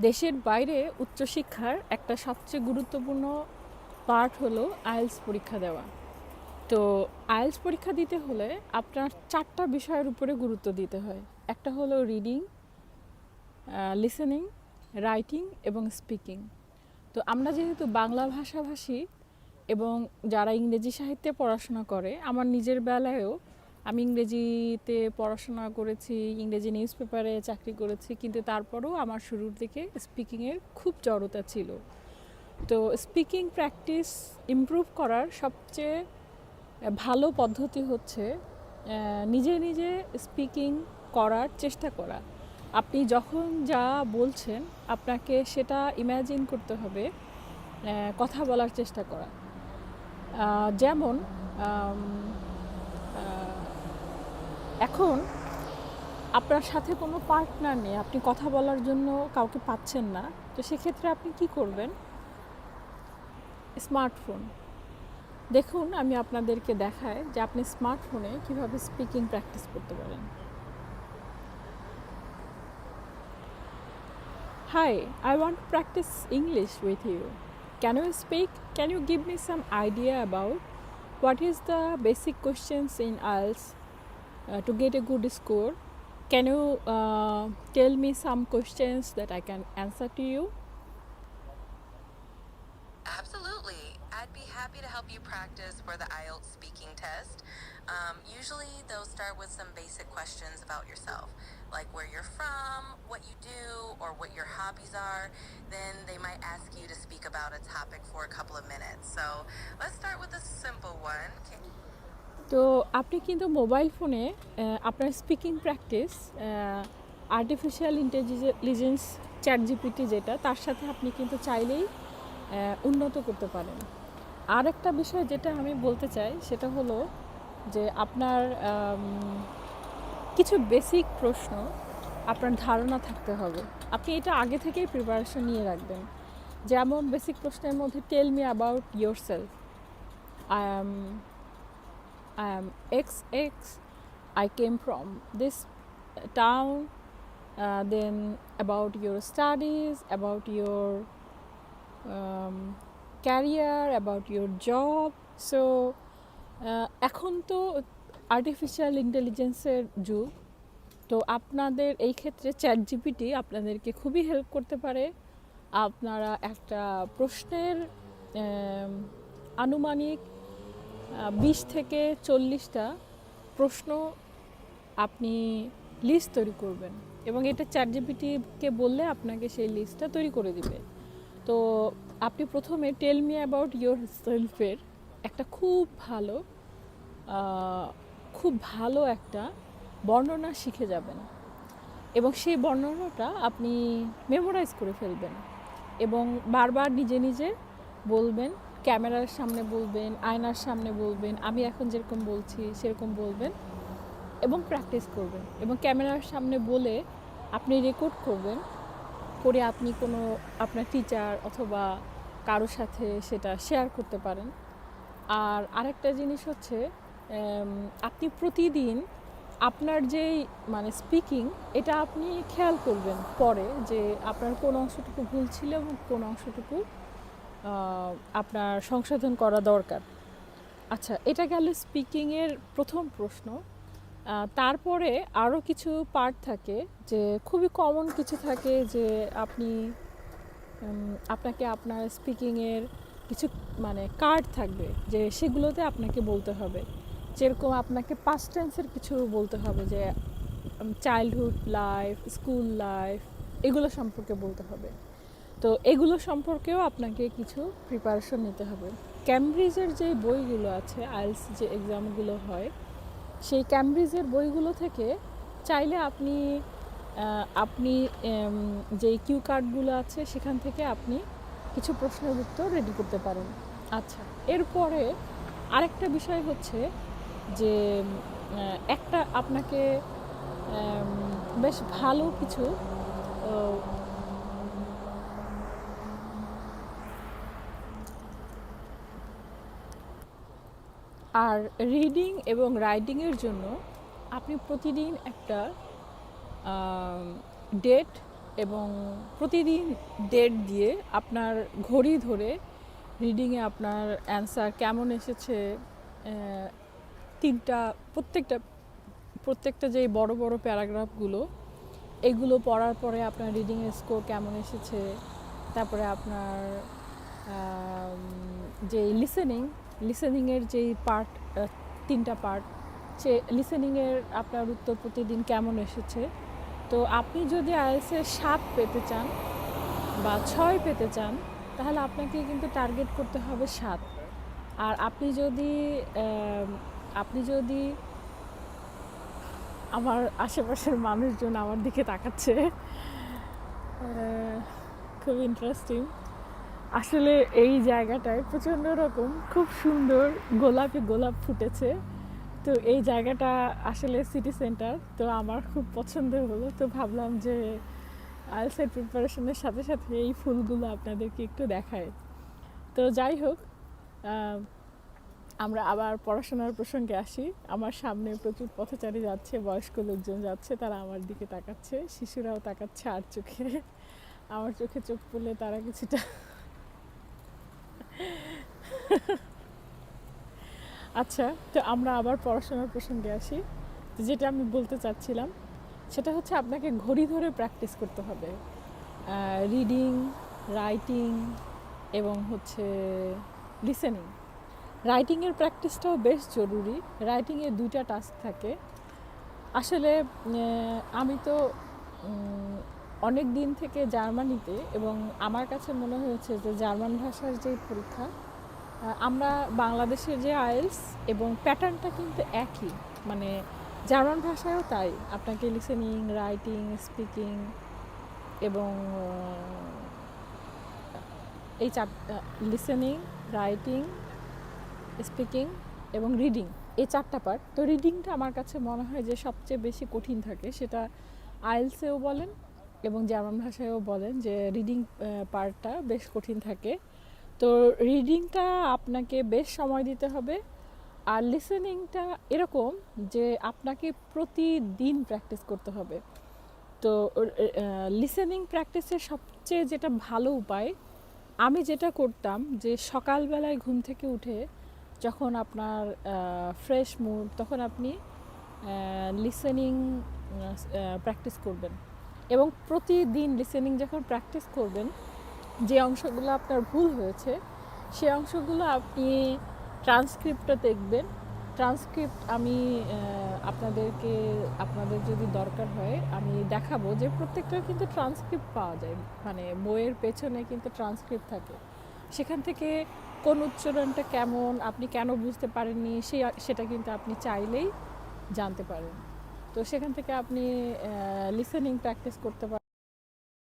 দেশের বাইরে উচ্চশিক্ষার একটা সবচেয়ে গুরুত্বপূর্ণ পার্ট হলো আইএলটিএস পরীক্ষা দেওয়া। তো আইএলটিএস পরীক্ষা দিতে হলে আপনার 4টা বিষয়ের উপরে গুরুত্ব দিতে হয়। একটা হলো রিডিং, লিসেনিং, রাইটিং এবং স্পিকিং। তো আমরা যেহেতু বাংলা ভাষাভাষী এবং যারা ইংরেজি সাহিত্যে পড়াশোনা করে, আমার নিজের বেলায়ও আমি ইংরেজিতে পড়াশোনা করেছি, ইংরেজি নিউজ পেপারে চাকরি করেছি, কিন্তু তারপরেও আমার শুরুর দিকে স্পিকিংয়ের খুব জড়তা ছিল। তো স্পিকিং প্র্যাকটিস ইমপ্রুভ করার সবচেয়ে ভালো পদ্ধতি হচ্ছে নিজে নিজে স্পিকিং করার চেষ্টা করা। আপনি যখন যা বলছেন আপনাকে সেটা ইমাজিন করতে হবে, কথা বলার চেষ্টা করা। যেমন এখন আপনার সাথে কোনো পার্টনার নেই, আপনি কথা বলার জন্য কাউকে পাচ্ছেন না, তো সেক্ষেত্রে আপনি কি করবেন? স্মার্টফোন দেখুন, আমি আপনাদেরকে দেখাই যে আপনি স্মার্টফোনে কীভাবে স্পিকিং প্র্যাকটিস করতে পারেন। Hi, I want to practice English with you. Can you speak? Can you give me some idea about what is the basic questions in IELTS to get a good score? Can you tell me some questions that I can answer to you? Absolutely. I'd be happy to help you practice for the IELTS speaking test. Usually, they'll start with some basic questions about yourself, like where you're from, what you do, or what your hobbies are. Then they might ask you to speak about a topic for a couple of minutes. So let's start with a simple one. তো আপনি কিন্তু mobile ফোনে আপনার speaking practice artificial intelligence chat GPT যেটা, তার সাথে আপনি কিন্তু চাইলেই উন্নত করতে পারেন। আর একটা বিষয় যেটা আমি বলতে চাই সেটা হলো যে আপনার কিছু বেসিক প্রশ্ন আপনার ধারণা থাকতে হবে। আপনি এটা আগে থেকেই প্রিপারেশন নিয়ে রাখবেন। যেমন বেসিক প্রশ্নের মধ্যে tell me about yourself, I am XX, I came from this town, then about your studies, about your career, about your job. So এখন তো আর্টিফিশিয়াল ইন্টেলিজেন্সের যুগ, তো আপনাদের এই ক্ষেত্রে চ্যাট জিপিটি আপনাদেরকে খুবই হেল্প করতে পারে। আপনারা একটা প্রশ্নের আনুমানিক 20 থেকে 40টা প্রশ্ন আপনি লিস্ট তৈরি করবেন এবং এটা চ্যাট জিপিটিকে বললে আপনাকে সেই লিস্টটা তৈরি করে দিবে। তো আপনি প্রথমে টেল মি অ্যাবাউট ইয়োর সেলফের একটা খুব ভালো একটা বর্ণনা শিখে যাবেন এবং সেই বর্ণনাটা আপনি মেমোরাইজ করে ফেলবেন এবং বারবার নিজে নিজে বলবেন, ক্যামেরার সামনে বলবেন, আয়নার সামনে বলবেন, আমি এখন যেরকম বলছি সেরকম বলবেন এবং প্র্যাকটিস করবেন। এবং ক্যামেরার সামনে বলে আপনি রেকর্ড করবেন, করে আপনি কোনো আপনার টিচার অথবা কারোর সাথে সেটা শেয়ার করতে পারেন। আর আরেকটা জিনিস হচ্ছে আপনি প্রতিদিন আপনার যেই স্পিকিং, এটা আপনি খেয়াল করবেন পরে যে আপনার কোন অংশটুকু ভুল ছিল এবং কোন অংশটুকু আপনার সংশোধন করা দরকার। আচ্ছা, এটা গেল স্পিকিংয়ের প্রথম প্রশ্ন। তারপরে আরও কিছু পার্ট থাকে, যে খুবই কমন কিছু থাকে, যে আপনাকে আপনার স্পিকিংয়ের কিছু কার্ড থাকবে, যে সেগুলোতে আপনাকে বলতে হবে। যেরকম আপনাকে পাস্ট টেন্সের কিছু বলতে হবে, যে চাইল্ডহুড লাইফ, স্কুল লাইফ, এগুলো সম্পর্কে বলতে হবে। তো এগুলো সম্পর্কেও আপনাকে কিছু প্রিপারেশন নিতে হবে। ক্যামব্রিজের যে বইগুলো আছে, আইএলটিএস যে এক্সামগুলো হয়, সেই ক্যামব্রিজের বইগুলো থেকে চাইলে আপনি যে কিউ কার্ডগুলো আছে সেখান থেকে আপনি কিছু প্রশ্নের উত্তর রেডি করতে পারেন। আচ্ছা, এরপরে আরেকটা বিষয় হচ্ছে যে একটা আপনাকে বেশ ভালো কিছু আর রিডিং এবং রাইটিংয়ের জন্য আপনি প্রতিদিন একটা ডেট এবং প্রতিদিন ডেট দিয়ে আপনার ঘড়ি ধরে রিডিংয়ে আপনার অ্যান্সার কেমন এসেছে, তিনটা প্রত্যেকটা যে বড় বড় প্যারাগ্রাফগুলো এগুলো পড়ার পরে আপনার রিডিংয়ের স্কোর কেমন এসেছে, তারপরে আপনার যে লিসেনিংয়ের যেই পার্ট, তিনটা পার্ট, সে লিসেনিংয়ের আপনার উত্তর প্রতিদিন কেমন এসেছে। তো আপনি যদি আইএলটিএসে 7 পেতে চান বা 6 পেতে চান তাহলে আপনাকে কিন্তু টার্গেট করতে হবে 7। আর আপনি যদি আমার আশেপাশের মানুষজন আমার দিকে তাকাচ্ছে, খুব ইন্টারেস্টিং। আসলে এই জায়গাটায় প্রচণ্ড রকম খুব সুন্দর গোলাপ ফুটেছে। তো এই জায়গাটা আসলে সিটি সেন্টার, তো আমার খুব পছন্দ হলো। তো ভাবলাম যে আইএলটিএস প্রিপারেশনের সাথে সাথে এই ফুলগুলো আপনাদেরকে একটু দেখায়। তো যাই হোক, আমরা আবার পড়াশোনার প্রসঙ্গে আসি। আমার সামনে প্রচুর পথচারী যাচ্ছে, বয়স্ক লোকজন যাচ্ছে, তারা আমার দিকে তাকাচ্ছে, শিশুরাও তাকাচ্ছে আর চোখে। আমার চোখে চোখ পড়লে তারা কিছুটা আচ্ছা, তো আমরা আবার পড়াশোনার প্রসঙ্গে আসি। তো যেটা আমি বলতে চাচ্ছিলাম সেটা হচ্ছে আপনাকে ঘড়ি ধরে প্র্যাকটিস করতে হবে রিডিং, রাইটিং এবং হচ্ছে লিসেনিং। রাইটিংয়ের প্র্যাকটিসটাও বেশ জরুরি। রাইটিংয়ে 2টা টাস্ক থাকে। আসলে আমি তো অনেক দিন থেকে জার্মানিতে, এবং আমার কাছে মনে হয়েছে যে জার্মান ভাষার যে পরীক্ষা, আমরা বাংলাদেশের যে আইএলটিএস এবং প্যাটার্নটা কিন্তু একই, মানে জার্মান ভাষায়ও তাই। আপনাকে লিসেনিং, রাইটিং, স্পিকিং এবং এই লিসেনিং, রাইটিং, স্পিকিং এবং রিডিং, এই 4টা পার্ট। তো রিডিংটা আমার কাছে মনে হয় যে সবচেয়ে বেশি কঠিন থাকে। সেটা আইএলটিএসেও বলেন এবং জার্মান ভাষায়ও বলেন যে রিডিং পার্টটা বেশ কঠিন থাকে। তো রিডিংটা আপনাকে বেশ সময় দিতে হবে। আর লিসেনিংটা এরকম যে আপনাকে প্রতিদিন প্র্যাকটিস করতে হবে। তো লিসেনিং প্র্যাকটিসের সবচেয়ে যেটা ভালো উপায়, আমি যেটা করতাম যে সকালবেলায় ঘুম থেকে উঠে যখন আপনার ফ্রেশ মুড, তখন আপনি লিসেনিং প্র্যাকটিস করবেন। এবং প্রতিদিন লিসেনিং যখন প্র্যাকটিস করবেন, যে অংশগুলো আপনার ভুল হয়েছে সেই অংশগুলো আপনি ট্রান্সক্রিপ্টটা দেখবেন। ট্রান্সক্রিপ্ট আমি আপনাদের যদি দরকার হয় আমি দেখাবো যে প্রত্যেকটার কিন্তু ট্রান্সক্রিপ্ট পাওয়া যায়, মানে বইয়ের পেছনে কিন্তু ট্রান্সক্রিপ্ট থাকে। সেখান থেকে কোন উচ্চারণটা কেমন, আপনি কেন বুঝতে পারেননি, সেটা কিন্তু আপনি চাইলেই জানতে পারেন। তো সেখান থেকে আপনি লিসেনিং প্র্যাকটিস করতে পারেন।